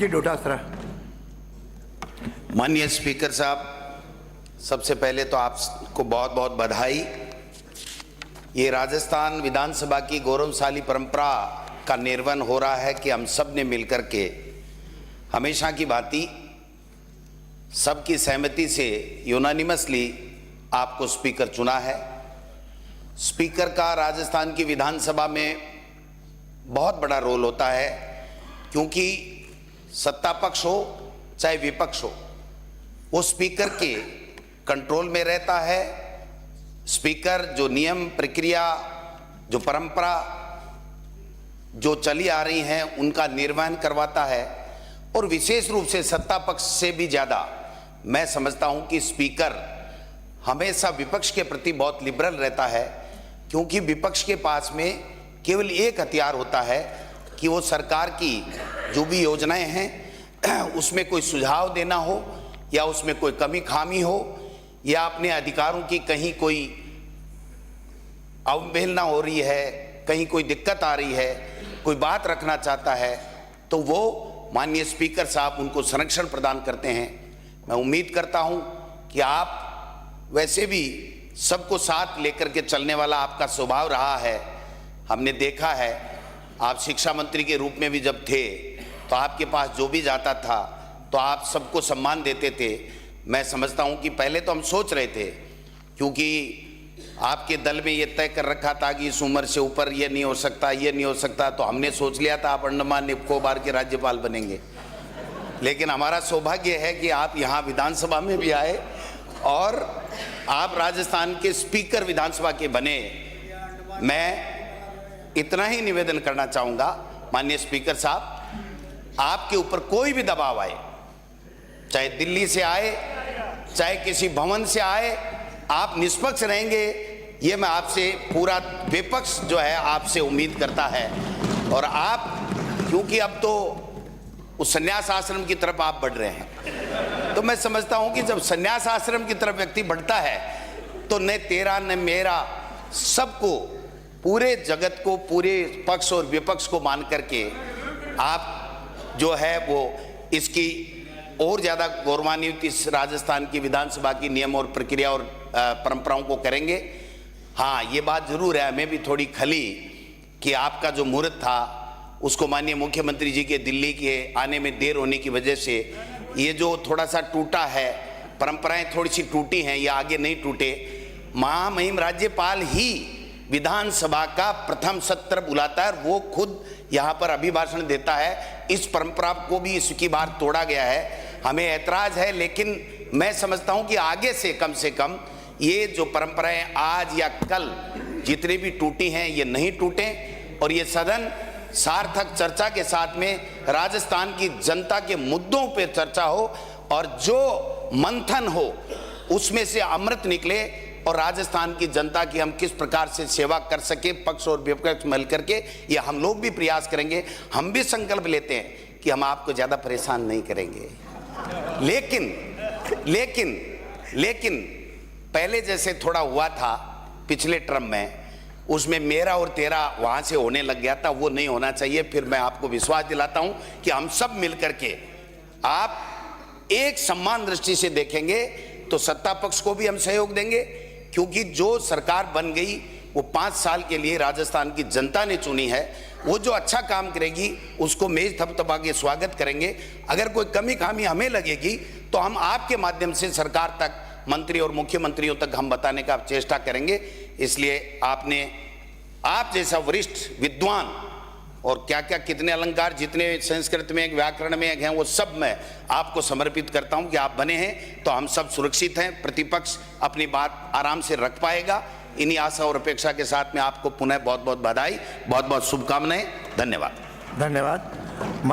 जी डोटासरा। माननीय स्पीकर साहब, सबसे पहले तो आपको बहुत बहुत बधाई। ये राजस्थान विधानसभा की गौरवशाली परंपरा का निर्वहन हो रहा है कि हम सब ने मिलकर के हमेशा की भांति सबकी सहमति से यूनानिमसली आपको स्पीकर चुना है। स्पीकर का राजस्थान की विधानसभा में बहुत बड़ा रोल होता है, क्योंकि सत्ता पक्ष हो चाहे विपक्ष हो, वो स्पीकर के कंट्रोल में रहता है। स्पीकर जो नियम प्रक्रिया, जो परंपरा जो चली आ रही हैं, उनका निर्वहन करवाता है। और विशेष रूप से सत्ता पक्ष से भी ज़्यादा मैं समझता हूं कि स्पीकर हमेशा विपक्ष के प्रति बहुत लिबरल रहता है, क्योंकि विपक्ष के पास में केवल एक हथियार होता है कि वो सरकार की जो भी योजनाएं हैं उसमें कोई सुझाव देना हो, या उसमें कोई कमी खामी हो, या अपने अधिकारों की कहीं कोई अवहेलना हो रही है, कहीं कोई दिक्कत आ रही है, कोई बात रखना चाहता है, तो वो माननीय स्पीकर साहब उनको संरक्षण प्रदान करते हैं। मैं उम्मीद करता हूं कि आप वैसे भी सबको साथ लेकर के चलने वाला आपका स्वभाव रहा है। हमने देखा है, आप शिक्षा मंत्री के रूप में भी जब थे तो आपके पास जो भी जाता था तो आप सबको सम्मान देते थे। मैं समझता हूं कि पहले तो हम सोच रहे थे, क्योंकि आपके दल में ये तय कर रखा था कि इस उम्र से ऊपर ये नहीं हो सकता, ये नहीं हो सकता, तो हमने सोच लिया था आप अंडमान निकोबार के राज्यपाल बनेंगे। लेकिन हमारा सौभाग्य है कि आप यहाँ विधानसभा में भी आए और आप राजस्थान के स्पीकर विधानसभा के बने। मैं इतना ही निवेदन करना चाहूँगा, माननीय स्पीकर साहब, आपके ऊपर कोई भी दबाव आए, चाहे दिल्ली से आए चाहे किसी भवन से आए, आप निष्पक्ष रहेंगे, ये मैं आपसे, पूरा विपक्ष जो है आपसे उम्मीद करता है। और आप, क्योंकि अब तो उस संन्यास आश्रम की तरफ आप बढ़ रहे हैं, तो मैं समझता हूं कि जब संन्यास आश्रम की तरफ व्यक्ति बढ़ता है तो न तेरा न मेरा, सबको, पूरे जगत को, पूरे पक्ष और विपक्ष को मान करके आप जो है वो इसकी और ज़्यादा गौरवान्वित इस राजस्थान की विधानसभा की नियम और प्रक्रिया और परंपराओं को करेंगे। हाँ, ये बात ज़रूर है, हमें भी थोड़ी खली कि आपका जो मुहूर्त था उसको माननीय मुख्यमंत्री जी के दिल्ली के आने में देर होने की वजह से ये जो थोड़ा सा टूटा है, परंपराएं थोड़ी सी टूटी हैं, ये आगे नहीं टूटे। महामहिम राज्यपाल ही विधानसभा का प्रथम सत्र बुलाता है, वो खुद यहाँ पर अभिभाषण देता है। इस परंपरा को भी इसकी बार तोड़ा गया है, हमें ऐतराज है। लेकिन मैं समझता हूँ कि आगे से कम ये जो परंपराएं आज या कल जितनी भी टूटी हैं ये नहीं टूटे, और ये सदन सार्थक चर्चा के साथ में राजस्थान की जनता के मुद्दों पे चर्चा हो, और जो मंथन हो उसमें से अमृत निकले, और राजस्थान की जनता की हम किस प्रकार से सेवा कर सके, पक्ष और विपक्ष मिल करके, ये हम लोग भी प्रयास करेंगे। हम भी संकल्प लेते हैं कि हम आपको ज़्यादा परेशान नहीं करेंगे। लेकिन पहले जैसे थोड़ा हुआ था पिछले टर्म में, उसमें मेरा और तेरा वहाँ से होने लग गया था, वो नहीं होना चाहिए। फिर मैं आपको विश्वास दिलाता हूँ कि हम सब मिल करके आप एक सम्मान दृष्टि से देखेंगे तो सत्ता पक्ष को भी हम सहयोग देंगे, क्योंकि जो सरकार बन गई वो 5 साल के लिए राजस्थान की जनता ने चुनी है। वो जो अच्छा काम करेगी उसको मेज थपथपा के स्वागत करेंगे। अगर कोई कमी खामी हमें लगेगी तो हम आपके माध्यम से सरकार तक, मंत्री और मुख्यमंत्रियों तक हम बताने का चेष्टा करेंगे। इसलिए आप जैसा वरिष्ठ विद्वान, और क्या क्या कितने अलंकार जितने संस्कृत में, व्याकरण में हैं, वो सब मैं आपको समर्पित करता हूं कि आप बने हैं तो हम सब सुरक्षित हैं, प्रतिपक्ष अपनी बात आराम से रख पाएगा। इन्हीं आशा और अपेक्षा के साथ में आपको पुनः बहुत बहुत बधाई, बहुत बहुत शुभकामनाएं। धन्यवाद।